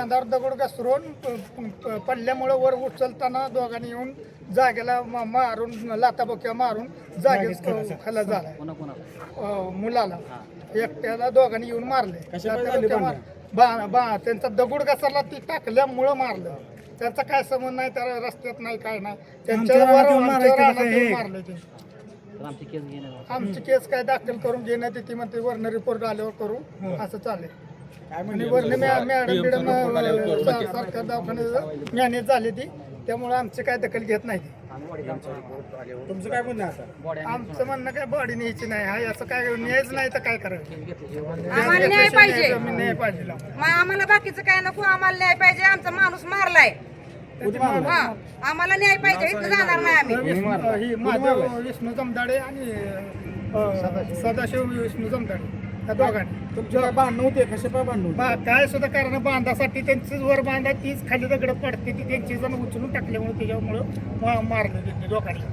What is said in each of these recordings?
बांधावर दगड घसरून पडल्यामुळे वर उचलताना दोघांनी येऊन जागेला मारून लाताबोक्या मारून जागेच खाला झाला मुलाला एकट्याला दोघांनी येऊन मारले त्यांचा दगड घसरला ती टाकल्यामुळं मारलं त्यांचा काय संबंध नाही त्या रस्त्यात नाही काय नाही त्यांच्यावर मारले ते आमची केस काय दाखल करून घेण्यात येते म्हणते वर्ण रिपोर्ट आल्यावर करू असं चालेल आणि वर्ण मॅडम सरकार दवाखान्यात मॅनेज झाली ती त्यामुळे आमची काय दखल घेत नाही तुमचं काय म्हणणं आहे आमचं म्हणणं काय बॉडी न्यायची नाही हा असं काय न्यायच नाही तर काय करायचं आम्हाला न्याय पाहिजे न्याय पाहिजे आम्हाला बाकीचं काय नको आम्हाला न्याय पाहिजे आमचा माणूस मारलाय हा आम्हाला न्याय पाहिजे इथं जाणार नाही आम्ही ही महादेव विष्णू जमदाडे आणि सदाशिव विष्णू जमदाडे या दोघांनी तुमच्या भांडण होते कशा पाय भांडण काय सुद्धा कारण बांधासाठी त्यांचीच वर बांधा तीच खाली दगड पडते ती त्यांची जण उचलून टाकल्यामुळे त्याच्यामुळं मारलं त्यांनी दोघांनी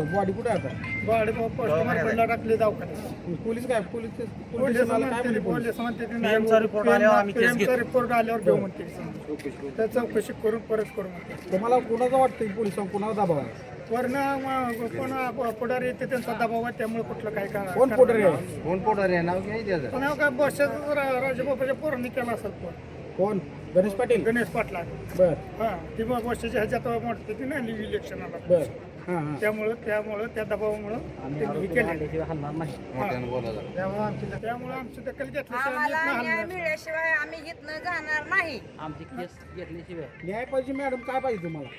बॉडी कुठे आता बॉडी पोस्टमार्टमला टाकली दवाखान्यात पोलीस काय पोलीस पोलीस म्हणते PMचा रिपोर्ट आल्यावर घेऊ म्हणते त्या चौकशी करून परत करू म्हणते तुम्हाला कोणाचं वाटतं पोलिसांना कोणाला दबाव आहे वरनं कोण पुढारी येते त्यांचा दबाव आहे त्यामुळे कुठलं काय कोण पोटर आहे नाव घ्यायचं पुन्हा काय बसच राजबापाच्या पोरांनी केला असेल कोण गणेश पाटील गणेश पाटला बर हा ती बसच्या ह्याच्यात मोठते ती ना इलेक्शनाला बर हां हां त्यामुळं त्या दबावामुळं त्यांनी केलं त्यामुळे आमची दखल आम्हाला न्याय घेतली मिळाल्याशिवाय आम्ही इथनं जाणार नाही आमची केस घेतल्याशिवाय न्याय पाहिजे मॅडम काय पाहिजे तुम्हाला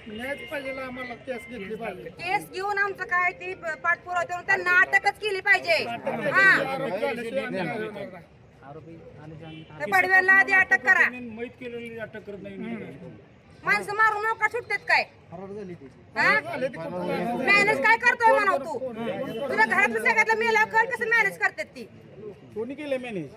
न्यायच पाहिजे आम्हाला केस घेतली पाहिजे केस घेऊन आमचं काय ती पाठपुरावा देऊन त्यांना अटकच केली पाहिजे हा आरोप झाल्याशिवाय आम्ही नाही होणार नाही. आरोपी आले त्या पडव्याला आधी अटक करा माहीत केलेली अटक करत नाही माणसं मारून नौका सुटतात काय झाले ते खूप- मॅनेज काय करतोय म्हणाव तू तुला घरातलं सगळ्यातलं मेल्यावर कळ कसं मॅनेज करतात ती कोणी केले मॅनेज